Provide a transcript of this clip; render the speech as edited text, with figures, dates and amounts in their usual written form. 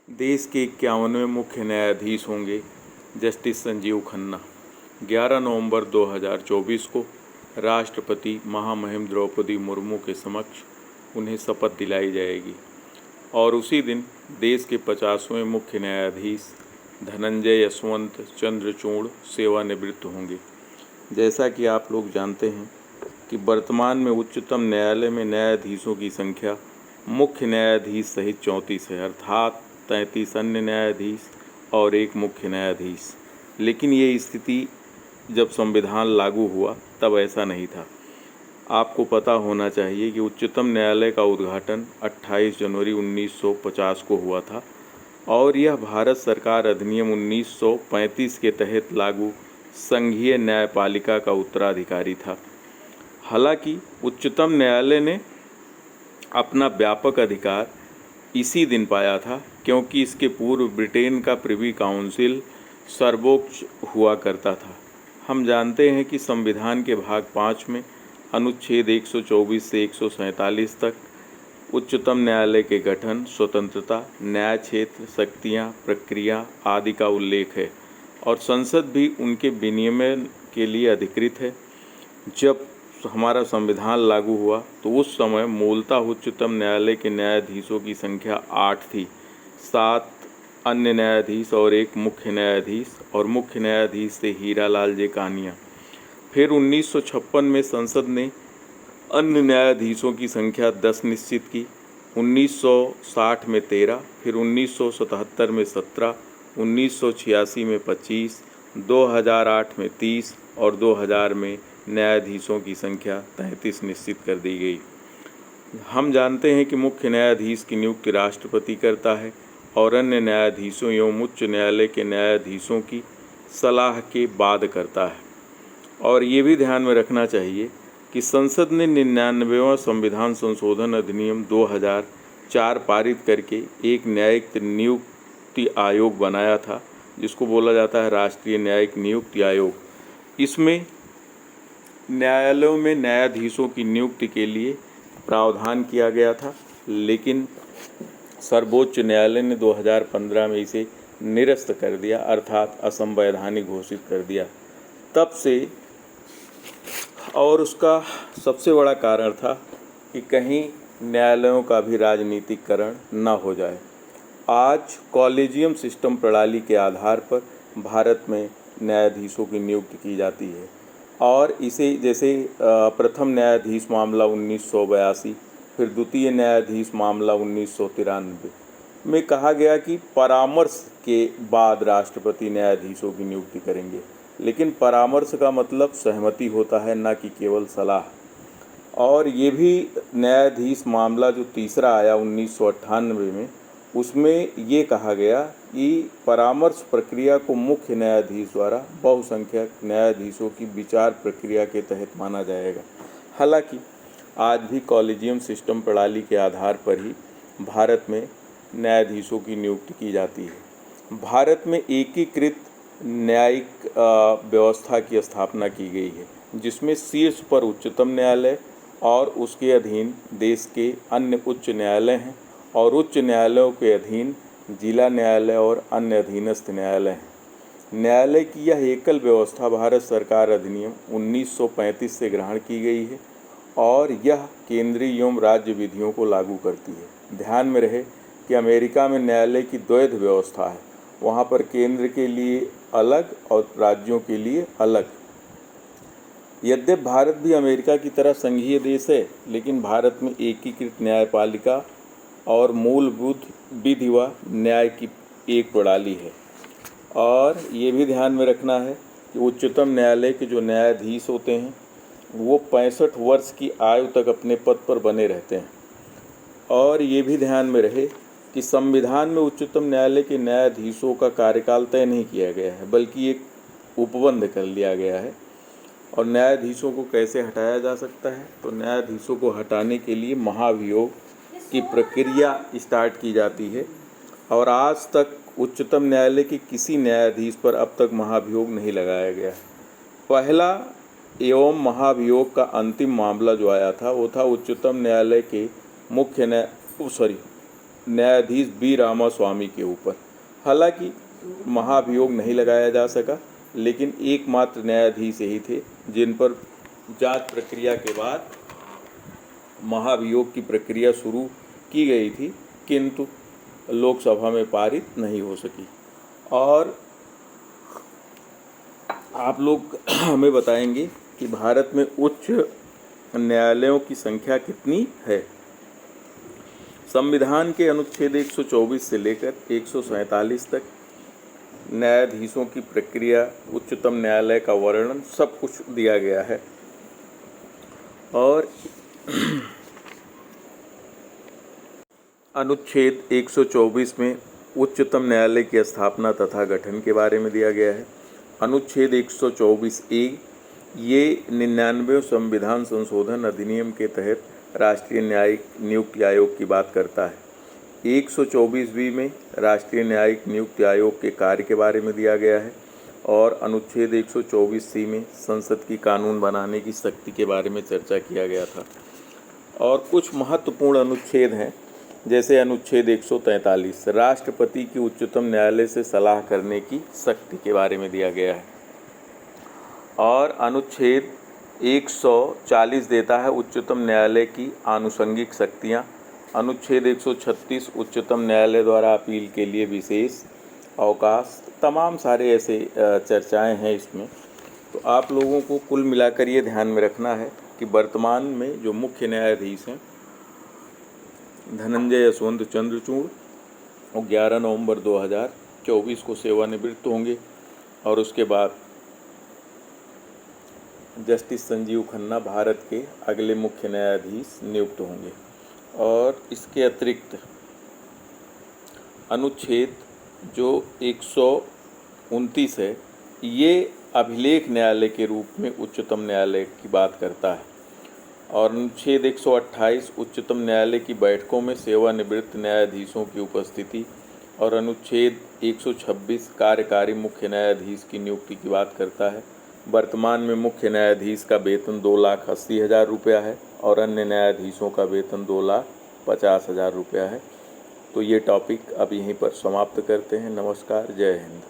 देश के 51वें मुख्य न्यायाधीश होंगे जस्टिस संजीव खन्ना। 11 नवंबर 2024 को राष्ट्रपति महामहिम द्रौपदी मुर्मू के समक्ष उन्हें शपथ दिलाई जाएगी और उसी दिन देश के 50वें मुख्य न्यायाधीश धनंजय यशवंत चंद्रचूड़ सेवानिवृत्त होंगे। जैसा कि आप लोग जानते हैं कि वर्तमान में उच्चतम न्यायालय में न्यायाधीशों की संख्या मुख्य न्यायाधीश सहित 34 है, अर्थात 33 अन्य न्यायाधीश और एक मुख्य न्यायाधीश। लेकिन ये स्थिति जब संविधान लागू हुआ तब ऐसा नहीं था। आपको पता होना चाहिए कि उच्चतम न्यायालय का उद्घाटन 28 जनवरी 1950 को हुआ था और यह भारत सरकार अधिनियम 1935 के तहत लागू संघीय न्यायपालिका का उत्तराधिकारी था। हालांकि उच्चतम न्यायालय ने अपना व्यापक अधिकार इसी दिन पाया था क्योंकि इसके पूर्व ब्रिटेन का प्रिवी काउंसिल सर्वोच्च हुआ करता था। हम जानते हैं कि संविधान के भाग 5 में अनुच्छेद 124 से 147 तक उच्चतम न्यायालय के गठन, स्वतंत्रता, न्याय क्षेत्र, शक्तियाँ, प्रक्रिया आदि का उल्लेख है और संसद भी उनके विनियमन के लिए अधिकृत है। जब हमारा संविधान लागू हुआ तो उस समय मूलतः उच्चतम न्यायालय के न्यायाधीशों की संख्या 8 थी, 7 अन्य न्यायाधीश और एक मुख्य न्यायाधीश, और मुख्य न्यायाधीश थे हीरालाल जे कानिया। फिर 1956 में संसद ने अन्य न्यायाधीशों की संख्या 10 निश्चित की। 1960 में 13, फिर 1977 में 17, 1986 में 25, 2008 में 30 और 2000 में न्यायाधीशों की संख्या 33 निश्चित कर दी गई। हम जानते हैं कि मुख्य न्यायाधीश की नियुक्ति राष्ट्रपति करता है और अन्य न्यायाधीशों एवं उच्च न्यायालय के न्यायाधीशों की सलाह के बाद करता है। और ये भी ध्यान में रखना चाहिए कि संसद ने 99वां संविधान संशोधन अधिनियम 2004 पारित करके एक न्यायिक नियुक्ति आयोग बनाया था, जिसको बोला जाता है राष्ट्रीय न्यायिक नियुक्ति आयोग। इसमें न्यायालयों में न्यायाधीशों की नियुक्ति के लिए प्रावधान किया गया था, लेकिन सर्वोच्च न्यायालय ने 2015 में इसे निरस्त कर दिया, अर्थात असंवैधानिक घोषित कर दिया। तब से और उसका सबसे बड़ा कारण था कि कहीं न्यायालयों का भी राजनीतिकरण न हो जाए। आज कॉलेजियम सिस्टम प्रणाली के आधार पर भारत में न्यायाधीशों की नियुक्ति की जाती है और इसे जैसे प्रथम न्यायाधीश मामला 1982, फिर द्वितीय न्यायाधीश मामला 1993 में कहा गया कि परामर्श के बाद राष्ट्रपति न्यायाधीशों की नियुक्ति करेंगे। लेकिन परामर्श का मतलब सहमति होता है, ना कि केवल सलाह। और ये भी न्यायाधीश मामला जो तीसरा आया 1998 में, उसमें ये कहा गया कि परामर्श प्रक्रिया को मुख्य न्यायाधीश द्वारा बहुसंख्यक न्यायाधीशों की विचार प्रक्रिया के तहत माना जाएगा। हालांकि आज भी कॉलेजियम सिस्टम प्रणाली के आधार पर ही भारत में न्यायाधीशों की नियुक्ति की जाती है। भारत में एकीकृत न्यायिक व्यवस्था की स्थापना की गई है, जिसमें शीर्ष पर उच्चतम न्यायालय और उसके अधीन देश के अन्य उच्च न्यायालय हैं और उच्च न्यायालयों के अधीन जिला न्यायालय और अन्य अधीनस्थ न्यायालय हैं। न्यायालय की यह एकल व्यवस्था भारत सरकार अधिनियम 1935 से ग्रहण की गई है और यह केंद्रीय एवं राज्य विधियों को लागू करती है। ध्यान में रहे कि अमेरिका में न्यायालय की द्वैध व्यवस्था है, वहाँ पर केंद्र के लिए अलग और राज्यों के लिए अलग। यद्यपि भारत भी अमेरिका की तरह संघीय देश है, लेकिन भारत में एकीकृत न्यायपालिका और मूलभूत विधि व न्याय की एक प्रणाली है। और ये भी ध्यान में रखना है कि उच्चतम न्यायालय के जो न्यायाधीश होते हैं वो 65 वर्ष की आयु तक अपने पद पर बने रहते हैं। और ये भी ध्यान में रहे कि संविधान में उच्चतम न्यायालय के न्यायाधीशों का कार्यकाल तय नहीं किया गया है, बल्कि एक उपबंध कर लिया गया है। और न्यायाधीशों को कैसे हटाया जा सकता है, तो न्यायाधीशों को हटाने के लिए महाभियोग की प्रक्रिया स्टार्ट की जाती है और आज तक उच्चतम न्यायालय के किसी न्यायाधीश पर अब तक महाभियोग नहीं लगाया गया। पहला एवं महाभियोग का अंतिम मामला जो आया था वो था उच्चतम न्यायालय के न्यायाधीश बी रामास्वामी के ऊपर। हालांकि महाभियोग नहीं लगाया जा सका, लेकिन एकमात्र न्यायाधीश यही थे जिन पर जांच प्रक्रिया के बाद महाभियोग की प्रक्रिया शुरू की गई थी, किंतु लोकसभा में पारित नहीं हो सकी। और आप लोग हमें बताएंगे कि भारत में उच्च न्यायालयों की संख्या कितनी है। संविधान के अनुच्छेद 124 से लेकर 147 तक न्यायाधीशों की प्रक्रिया, उच्चतम न्यायालय का वर्णन, सब कुछ दिया गया है। और अनुच्छेद 124 में उच्चतम न्यायालय की स्थापना तथा गठन के बारे में दिया गया है। अनुच्छेद 124A ये 99वें संविधान संशोधन अधिनियम के तहत राष्ट्रीय न्यायिक नियुक्ति आयोग की बात करता है। 124B में राष्ट्रीय न्यायिक नियुक्ति आयोग के कार्य के बारे में दिया गया है। और अनुच्छेद 124C में संसद की कानून बनाने की शक्ति के बारे में चर्चा किया गया था। और कुछ महत्वपूर्ण अनुच्छेद हैं, जैसे अनुच्छेद 143 राष्ट्रपति की उच्चतम न्यायालय से सलाह करने की शक्ति के बारे में दिया गया है। और अनुच्छेद 140 देता है उच्चतम न्यायालय की आनुषंगिक शक्तियाँ। अनुच्छेद 136 उच्चतम न्यायालय द्वारा अपील के लिए विशेष अवकाश। तमाम सारे ऐसे चर्चाएं हैं इसमें। तो आप लोगों को कुल मिलाकर ये ध्यान में रखना है कि वर्तमान में जो मुख्य न्यायाधीश हैं धनंजय यशवंत चंद्रचूड़, वो 11 नवंबर 2024 को सेवानिवृत्त होंगे। और उसके बाद जस्टिस संजीव खन्ना भारत के अगले मुख्य न्यायाधीश नियुक्त होंगे। और इसके अतिरिक्त अनुच्छेद जो 129 है, ये अभिलेख न्यायालय के रूप में उच्चतम न्यायालय की बात करता है। और अनुच्छेद 128 उच्चतम न्यायालय की बैठकों में सेवानिवृत्त न्यायाधीशों की उपस्थिति। और अनुच्छेद 126 कार्यकारी मुख्य न्यायाधीश की नियुक्ति की बात करता है। वर्तमान में मुख्य न्यायाधीश का वेतन 2,80,000 रुपया है और अन्य न्यायाधीशों का वेतन 2,50,000 रुपया है। तो ये टॉपिक अब यहीं पर समाप्त करते हैं। नमस्कार, जय हिंद।